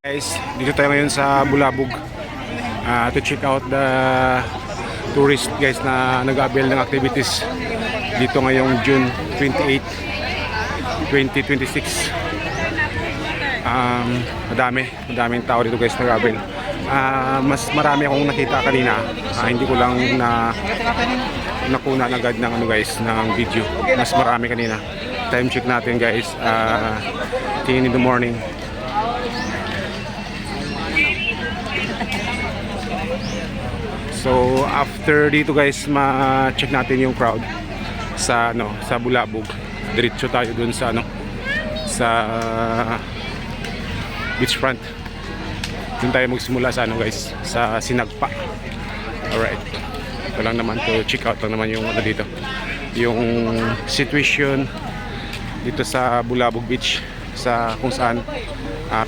Guys, dito tayo ngayon sa Bulabog to check out the tourist guys na nag-avail ng activities dito ngayong June 28, 2026. Madaming tao dito guys nag-avail. Mas marami akong nakita kanina. Hindi ko lang nakuna agad ng ng video. Mas marami kanina. Time check natin guys. 10 in the morning. So after dito guys ma-check natin yung crowd sa sa Bulabog. Diretso tayo dun sa sa beachfront. Dun tayo magsimula sa guys, sa Sinagpa. Alright. Ito lang naman to check out lang naman yung dito. Yung situation dito sa Bulabog Beach sa kung saan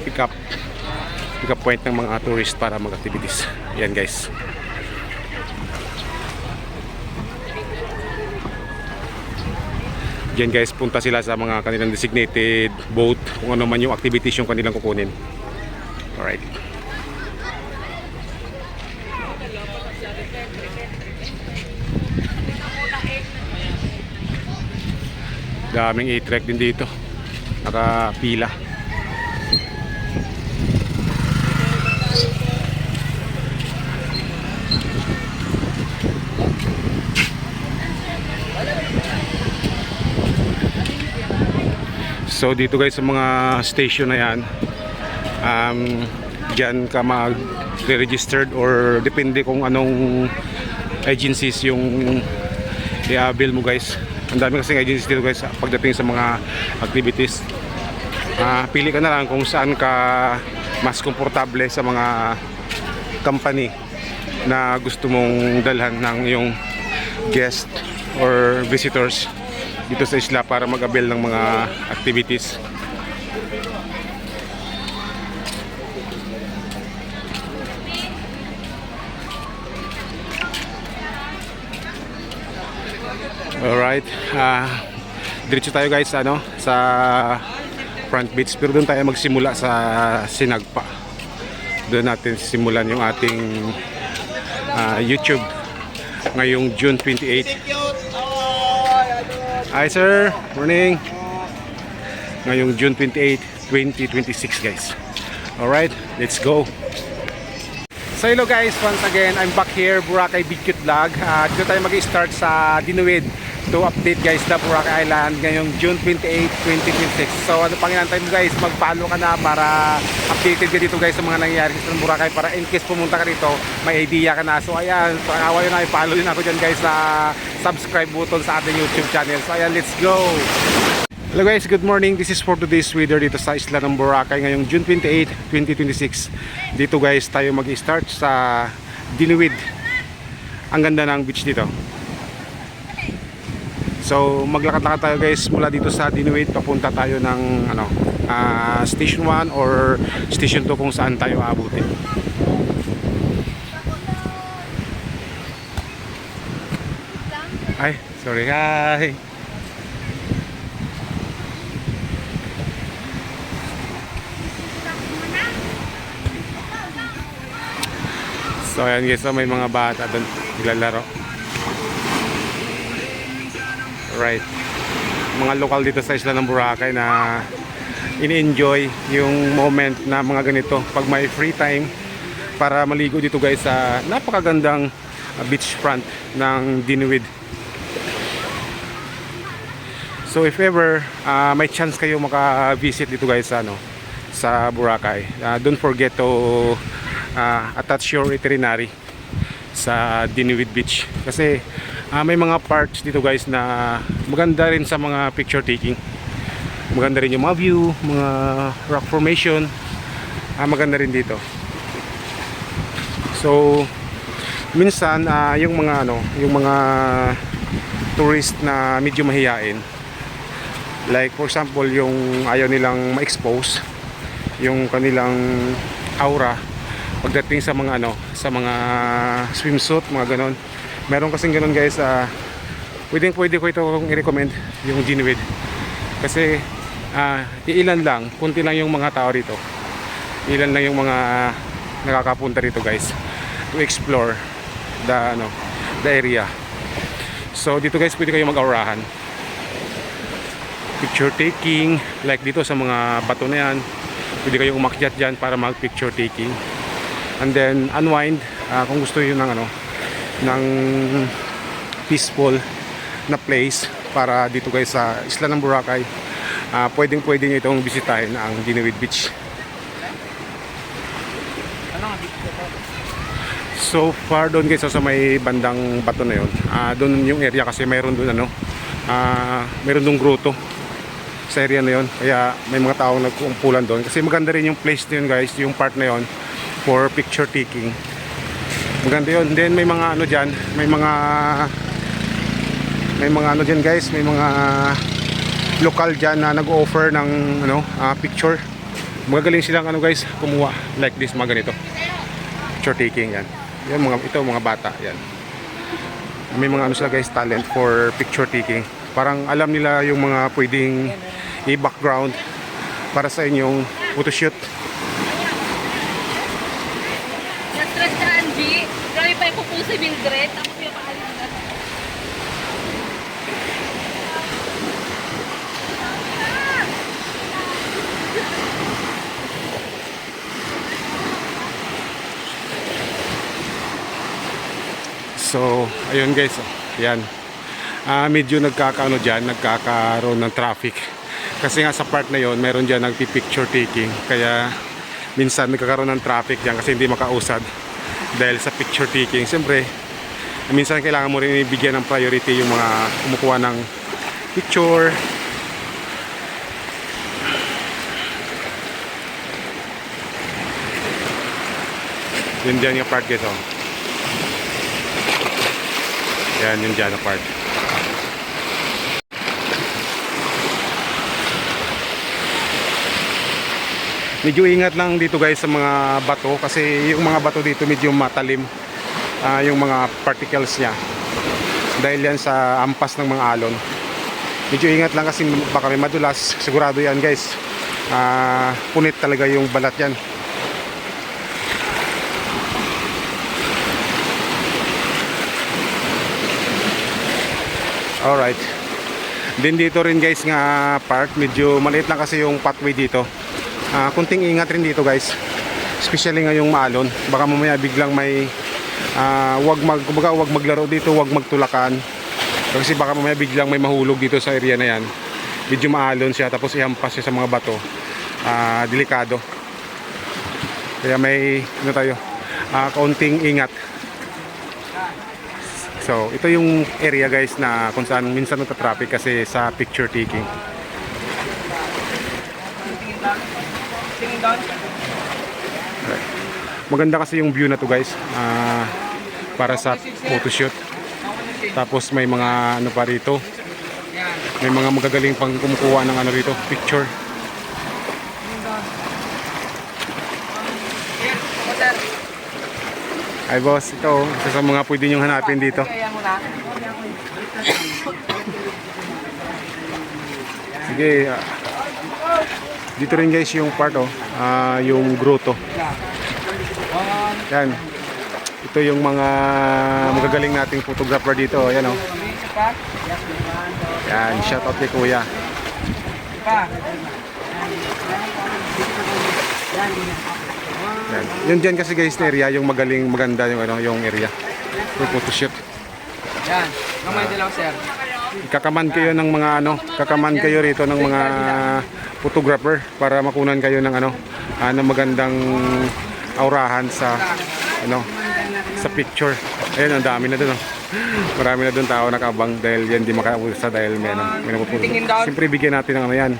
pick up point ng mga tourist para mag-activities. Yan guys. Diyan guys, punta sila sa mga kanilang designated boat kung ano man yung activities yung kanilang kukunin. Alright. Daming e-trek din dito. Nakapila. So dito guys sa mga station na yan, dyan ka mag-registered or depende kung anong agencies yung i-avail mo guys. Ang dami kasing agencies dito guys pagdating sa mga activities. Pili ka na lang kung saan ka mas komportable sa mga company na gusto mong dalhan ng yung guest or visitors dito sa isla para mag-avail ng mga activities. Alright, diretso tayo guys sa front beach, pero doon tayo magsimula sa Sinagpa. Doon natin simulan yung ating YouTube ngayong June 28. Hi sir, morning. Ngayong June 28, 2026 guys. Alright, let's go. So hello guys, once again, I'm back here, Boracay Bigkut Vlog. Dito tayo mag-start sa Dinuid to update guys the Boracay Island ngayong June 28, 2026. So ano pang inantay mo guys, mag-follow ka na para updated ka dito guys sa mga nangyayari sa Boracay, para in case pumunta ka rito, may idea ka na. So ayan, pang-awa yun na, i-follow din ako dyan guys sa subscribe button sa ating YouTube channel. So ayan, let's go! Hello guys, good morning. This is for today's weather dito sa isla ng Boracay ngayong June 28, 2026. Dito guys tayo mag-start sa Dinuid. Ang ganda ng beach dito. So maglakad-lakad tayo guys mula dito sa Dinuid, papunta tayo ng Station 1 or Station 2 kung saan tayo aabutin. Ay, sorry. Hi. So ayan guys, may mga bata doon naglalaro. Right. Mga lokal dito sa isla ng Boracay na ini-enjoy yung moment na mga ganito pag may free time para maligo dito guys sa napakagandang beachfront ng Dinuid. So if ever may chance kayo maka-visit dito guys sa Boracay, don't forget to attach your itinerary sa Dinuid Beach kasi may mga parts dito guys na maganda rin sa mga picture taking. Maganda rin yung mga view, mga rock formation, maganda rin dito. So minsan yung mga tourist na medyo mahiyain, like for example yung ayaw nilang ma-expose yung kanilang aura pagdating sa mga sa mga swimsuit, mga ganon. Meron kasing ganon guys, pwede ko itong i-recommend yung Dinuid kasi iilan lang, kunti lang yung mga tao dito ilan lang yung mga nakakapunta rito guys to explore the area. So dito guys pwede kayo mag-aurahan, picture taking, like dito sa mga bato na yan, pwede kayong umakyat dyan para mag picture taking, and then unwind kung gusto yun ng peaceful na place. Para dito guys sa isla ng Boracay, pwede nyo itong bisitahin ang Dinuid Beach. So far doon guys sa may bandang bato na yun, doon yung area kasi mayroon doon mayroon doon grotto sa area na yun, kaya may mga taong nagkukumpulan doon kasi maganda rin yung place na yun guys, yung part na yun for picture taking. Maganda yun. Then may mga dyan, may mga dyan guys, may mga lokal dyan na nag-offer ng picture. Magagaling silang guys kumuha like this, mga ganito picture taking. Yan mga bata yan, may mga sila guys talent for picture taking. Parang alam nila yung mga pwedeng i-background para sa inyong photoshoot. Na-stress ka, Angie. Grabe pa yung kuko si Mildred. Tapos yung paalim na. So ayun guys, yan. Medyo nagkakaroon ng traffic kasi nga sa part na yon meron dyan nagpi-picture taking, kaya minsan nagkakaroon ng traffic dyan kasi hindi makausad dahil sa picture taking. Siyempre minsan kailangan mo rin ibigyan ng priority yung mga kumukuha ng picture. Yun dyan yung part guys, yan yung dyan na part. Medyo ingat lang dito guys sa mga bato kasi yung mga bato dito medyo matalim, yung mga particles niya dahil yan sa ampas ng mga alon. Medyo ingat lang kasi baka may madulas. Sigurado yan guys, punit talaga yung balat yan. Alright. Din dito rin guys nga part, medyo maliit lang kasi yung pathway dito. Kunting ingat rin dito guys, especially ngayong maalon. Baka mamaya biglang may wag maglaro dito, wag magtulakan. Kasi baka mamaya biglang may mahulog dito sa area na yan. Medyo maalon siya, tapos ihampas siya sa mga bato. Delikado. Kaya may kaunting ingat. So, ito yung area guys na kung saan minsan nagta-traffic kasi sa picture taking. Right. Maganda kasi yung view na to guys, para sa photoshoot. Tapos may mga pa rito. May mga magagaling pang kumukuha ng rito, picture. Ay boss, ito isa sa mga pwede nyong hanapin dito. Sige, dito rin guys yung part yung grotto. Yan. Ito yung mga magagaling nating photographer dito, yan Yan, shout out kay Kuya. Yan. Yun dyan kasi guys na area yung maganda yung area for photoshoot. Yan, kamay din lang sir. Kakaman kayo ng mga kakaman kayo rito ng mga photographer para makunan kayo ng ng magandang aurahan sa sa picture. Ayun, ang dami na doon. Marami na doon tao nakabang dahil yan di makausa dahil may napupunta. Siyempre bigyan natin ng yan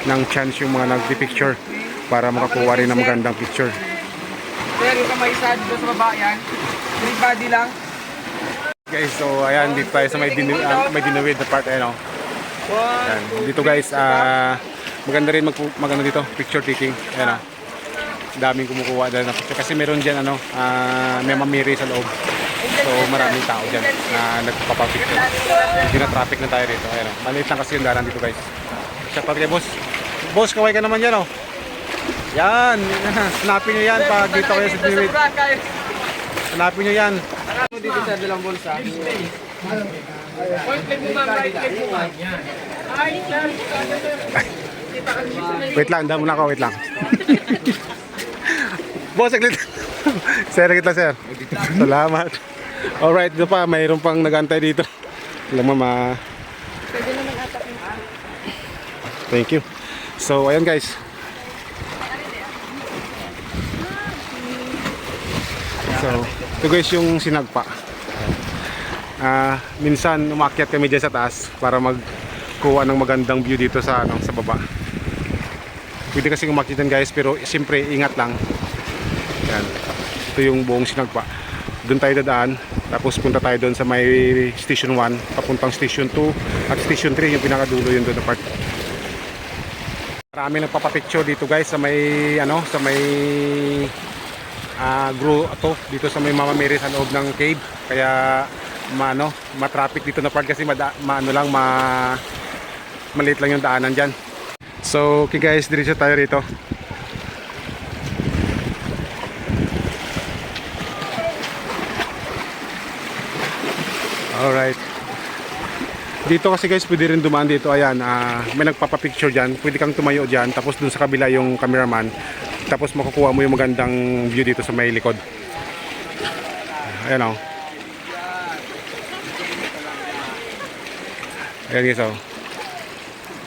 ng chance yung mga nagpi-picture para makakuha rin ng magandang picture. Sir, yung kamay isa dito sa baba yan. Free body lang. Guys, so ayan dito tayo sa may Dinuid na part ayan. Dito guys, maganda rin maganda dito picture taking. Ayan daming kumukuha dahil na picture kasi meron diyan may mamiri sa loob. So maraming tao diyan na nagpapapicture. Hindi na traffic na tayo rito. Ayan maliit lang kasi yung daanan dito guys. Shout out kay boss. Boss, kaway ka naman diyan Yan. Hanapin nyo yan pag dito kayo sa Bliwit. Boracay. Hanapin nyo yan. Dito sa dalang bulsa. Point leg mo ma'am, right leg mo ma'am. Ay, sir. Wait lang, damo na ako, wait lang. Boss, saglit. Sir, saglit lang, sir. Salamat. Alright, ito pa, mayroon pang nagantay dito. Alam mo, Pwede naman ata. Thank you. So, ayan guys. So, ito guys yung sinagpa. Minsan umakyat kami dyan sa taas para magkuha ng magandang view dito sa sa baba. Pwede kasi umakyat dyan guys, pero siyempre ingat lang. Yan. Ito yung buong sinagpa. Doon tayo dadaan, tapos punta tayo doon sa may station 1, papuntang station 2 at station 3 yung pinakadulo yun doon na part. Marami nagpapapicture dito guys sa may sa may dito sa may Mama Mary sa loob ng cave. Kaya ma-traffic dito na part kasi maliit lang yung daanan diyan. So, okay guys, diretso tayo rito. Alright. Dito kasi guys, pwede rin dumaan dito. Ayan, may nagpapapicture dyan. Pwede kang tumayo dyan. Tapos dun sa kabila yung cameraman. Tapos makukuha mo yung magandang view dito sa may likod. Ayan o. Ayan guys o.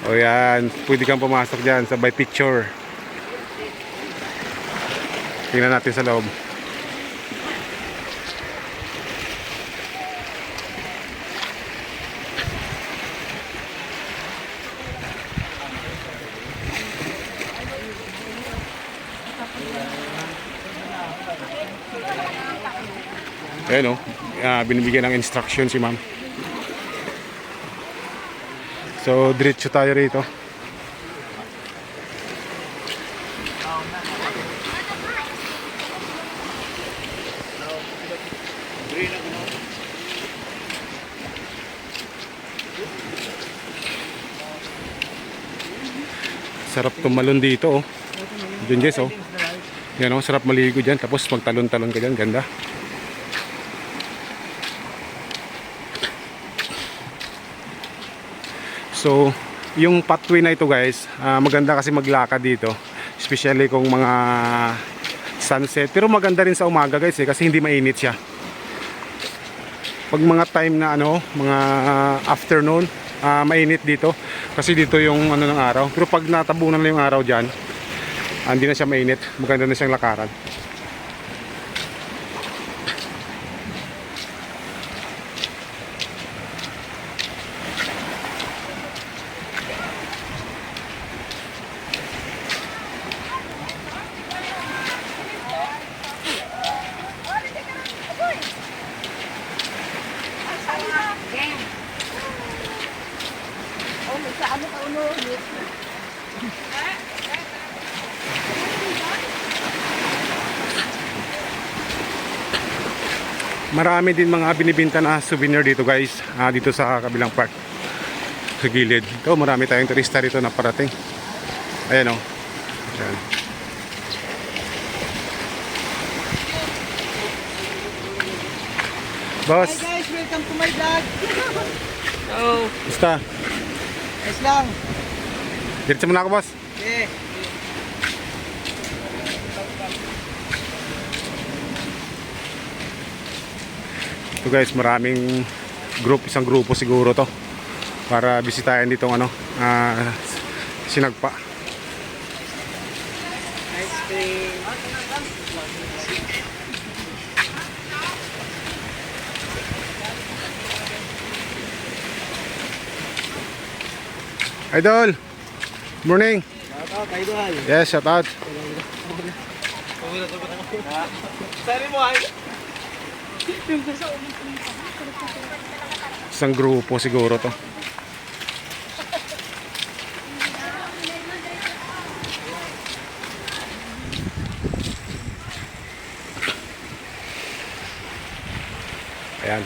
O yan. Pwede kang pumasok dyan sa by picture. Tingnan natin sa loob. Ayan o, binibigyan ng instruction si ma'am. So, diretso tayo rito. Sarap tumalon dito oh. Diyan guys oh. Yan oh, sarap maligo dyan. Tapos magtalon-talon ka dyan, ganda. So, yung pathway na ito guys, maganda kasi maglakad dito. Especially kung mga sunset. Pero maganda rin sa umaga guys kasi hindi mainit siya. Pag mga time na mga afternoon, mainit dito. Kasi dito yung ng araw. Pero pag natabunan na yung araw dyan, hindi na siya mainit. Maganda na siyang lakaran. Marami din mga binibinta na souvenir dito guys, dito sa kabilang part, sa gilid. Ito, marami tayong turista rito na parating. Ayan o. Ayan. Boss. Hi guys, welcome to my vlog. Oh, Basta. ayos lang. Diretso muna ako boss. Okay. Ito guys, maraming isang grupo siguro to para bisitahin ditong sinagpa. Ice cream. Idol, morning. Shout out, idol. Yes, shout out. Sorry mo, ay. Isang grupo siguro to. Ayan.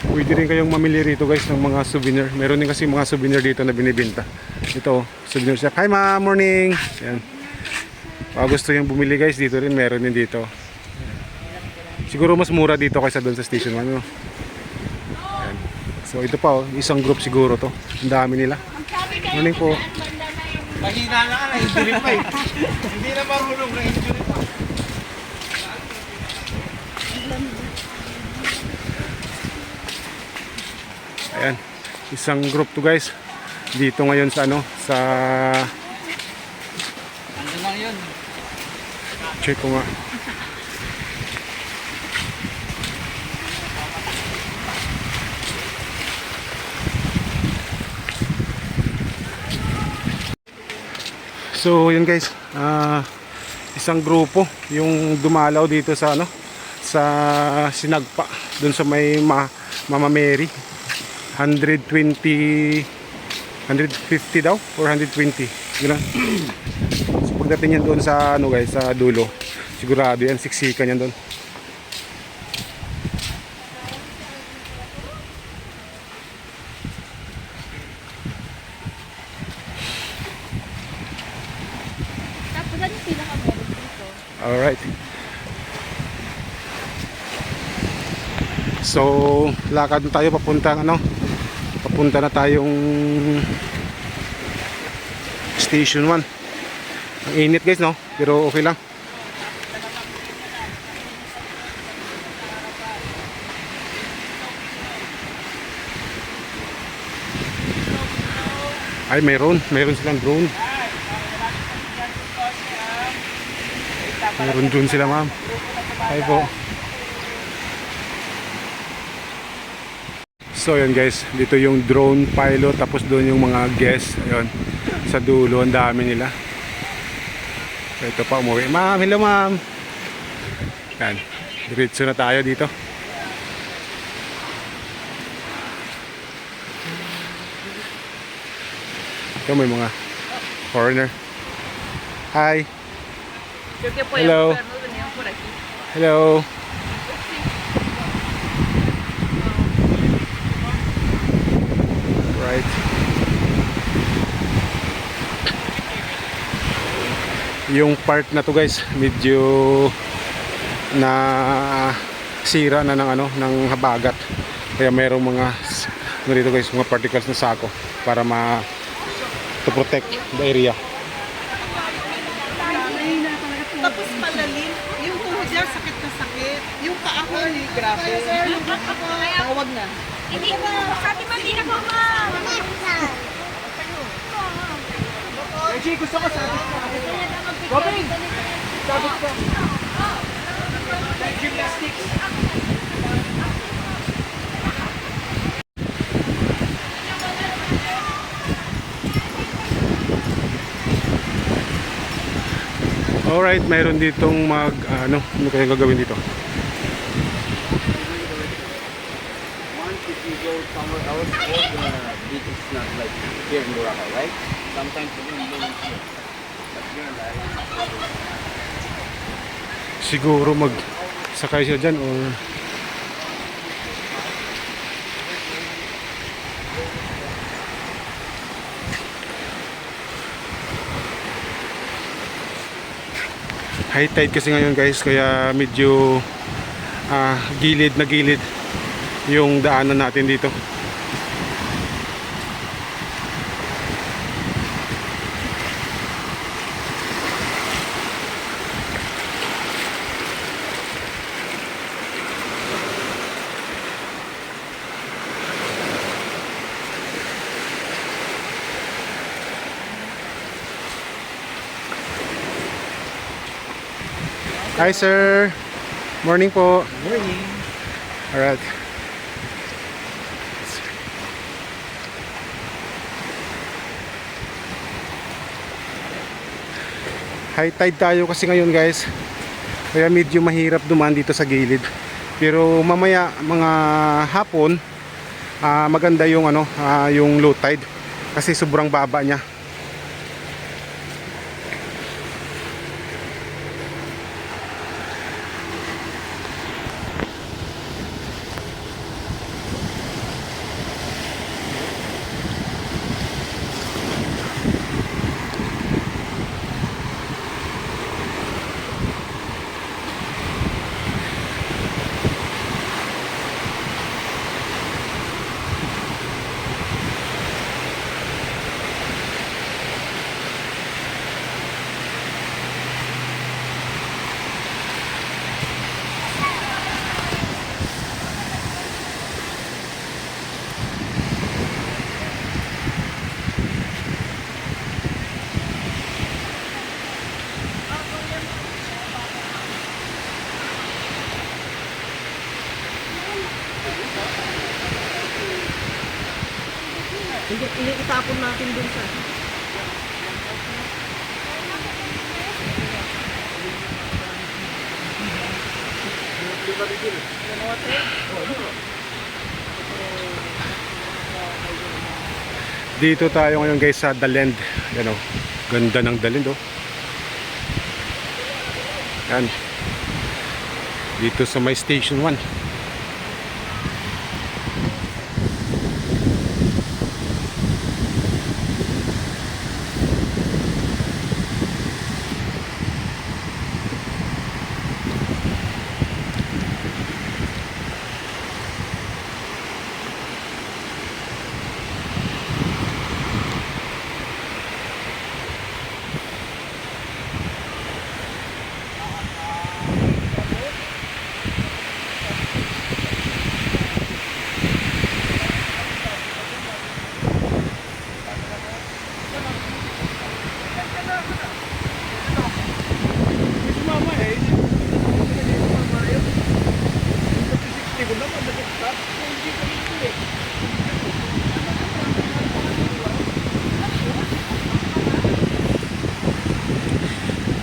Pwede rin kayong mamili rito guys ng mga souvenir. Meron din kasi mga souvenir dito na binibenta. Ito, souvenir shop. Hi ma'am, morning. Yan. Gusto yung bumili guys, dito rin meron din dito. Siguro mas mura dito kaysa doon sa station 1. No? Yan. So ito pa, isang group siguro to. Ang dami nila. Morning po. Mahina na ka, na-injury pa eh. Hindi na marunong, na-injury pa. Ayan, isang group to guys. Dito ngayon sa ano, sa Ano lang yun? check ko nga. So yun guys, isang grupo yung dumalaw dito sa ano, sa Sinagpa, dun sa may Mama Mary. 150 daw or 120 gano'n. So pagdating yan doon sa ano guys, sa dulo, sigurado yan, siksikan yan doon. Tapos ano yung pinaka-meron dito? Alright. So lakad na tayo papuntang ano, papunta na tayong station 1. Ang init guys no, pero okay lang. Ay mayroon silang drone. Mayroon drone sila ma'am. Hi po. So yun guys, dito yung drone pilot, tapos doon yung mga guests. Ayun, sa dulo, ang dami nila. So ito pa, umuwi. Ma'am, hello ma'am. Yan, diretso na tayo dito. Ito may mga foreigner. Hi. Hello. Hello. Right. Yung part na to guys, medyo na sira na ng ano, ng habagat. Kaya mayroong mga ano dito guys, mga particles na sako para to protect the area. Tapos malalim. Yung tuhod niya, sakit na sakit. Yung paa ko, grabe. Tawag na. Hindi mo, sabi mo hindi na po ma'am. Reggie, gusto ko sabit ka. Robin! Sabit ka. Like gymnastics. Alright, mayroon ditong ano kaya gagawin dito? Once if you go somewhere else, all the beach is not like here in Boracay, right? Sometimes you don't even see it. But here, like, Siguro sakay siya dyan or high tide kasi ngayon guys, kaya medyo gilid na gilid yung daanan natin dito. Hi sir. Morning po. Morning. Alright. High tide tayo kasi ngayon guys. Kaya medyo mahirap dumaan dito sa gilid. Pero mamaya mga hapon maganda yung ano, yung low tide kasi sobrang baba niya. Hindi, itapon natin dun sa... Dito tayo ngayon guys sa Daland. Yan o. Ganda ng Daland o. Yan. Dito sa may Station 1.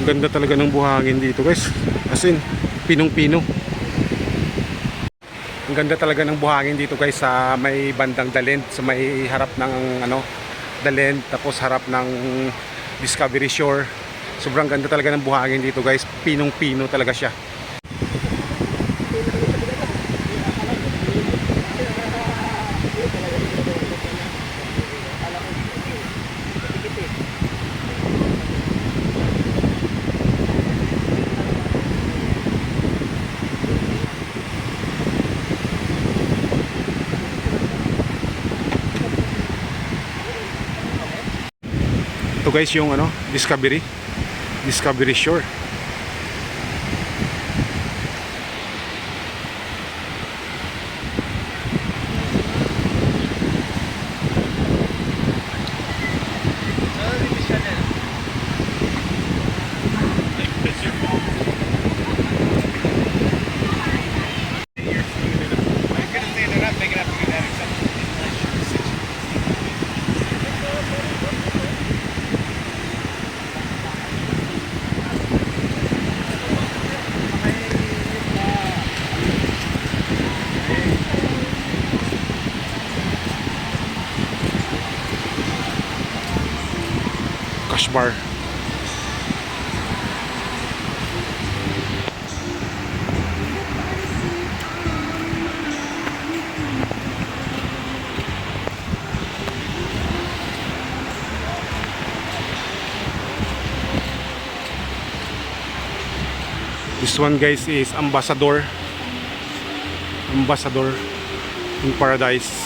Ganda talaga ng buhangin dito guys. As in, pinong-pino. Ang ganda talaga ng buhangin dito guys sa may bandang Daland, sa may harap ng ano, Daland, tapos harap ng Discovery Shore. Sobrang ganda talaga ng buhangin dito guys. Pinong-pino talaga siya. Ito guys yung ano, Discovery Shore. Cash bar. This one guys is Ambassador in Paradise.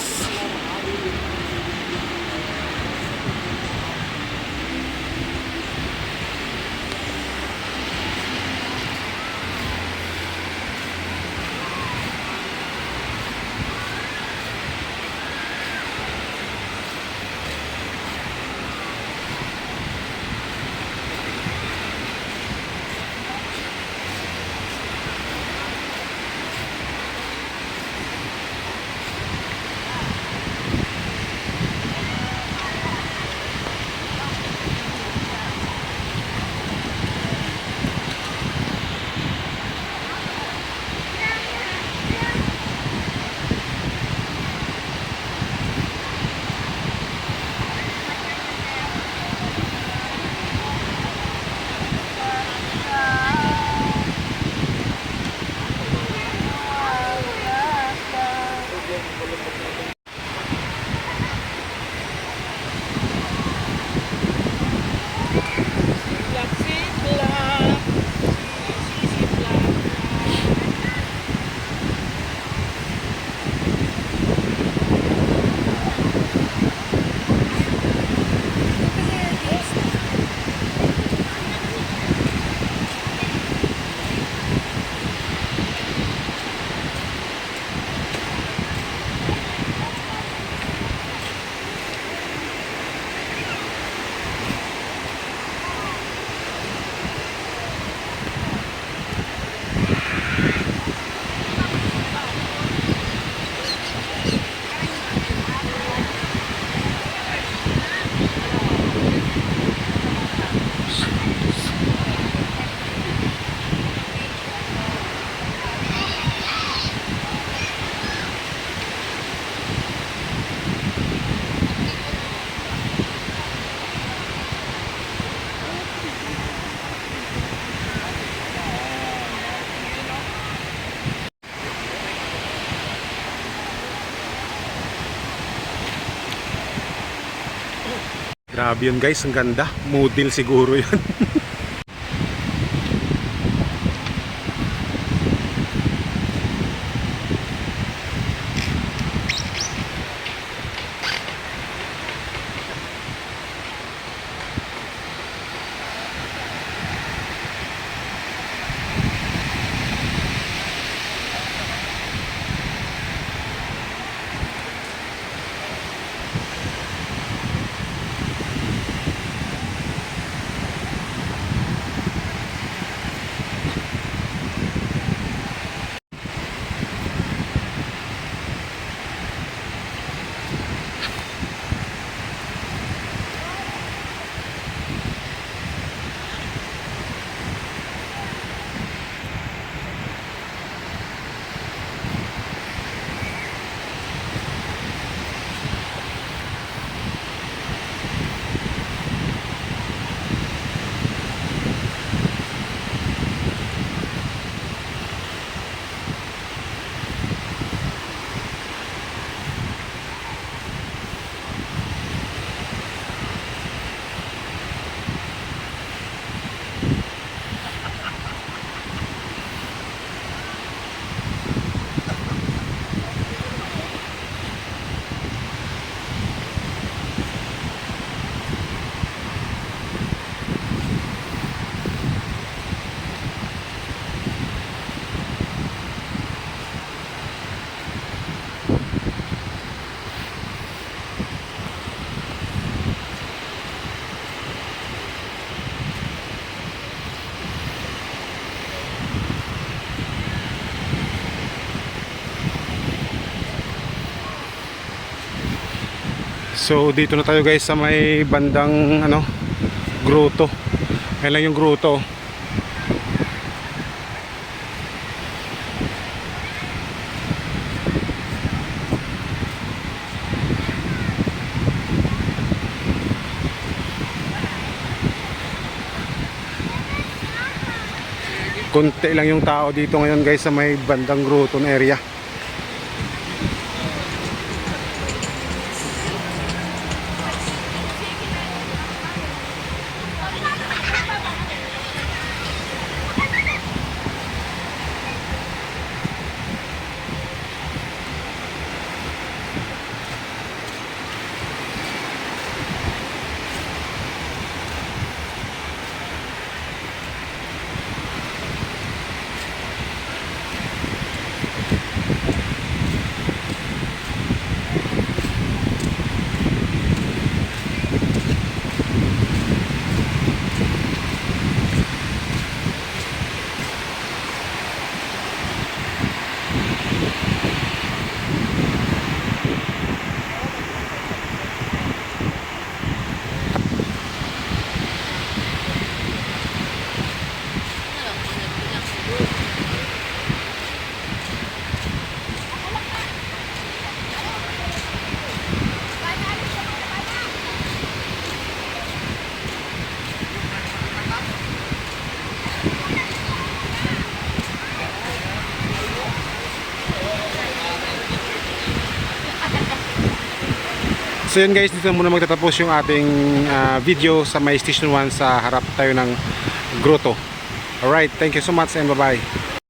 Grabe yun guys, ang ganda. Model siguro yun. So dito na tayo guys sa may bandang ano, grotto. Ayan lang yung grotto. Konti lang yung tao dito ngayon guys sa may bandang grotto na area. So yun guys, dito muna magtatapos yung ating video sa may Station 1 sa harap tayo ng grotto. Alright, thank you so much and bye bye.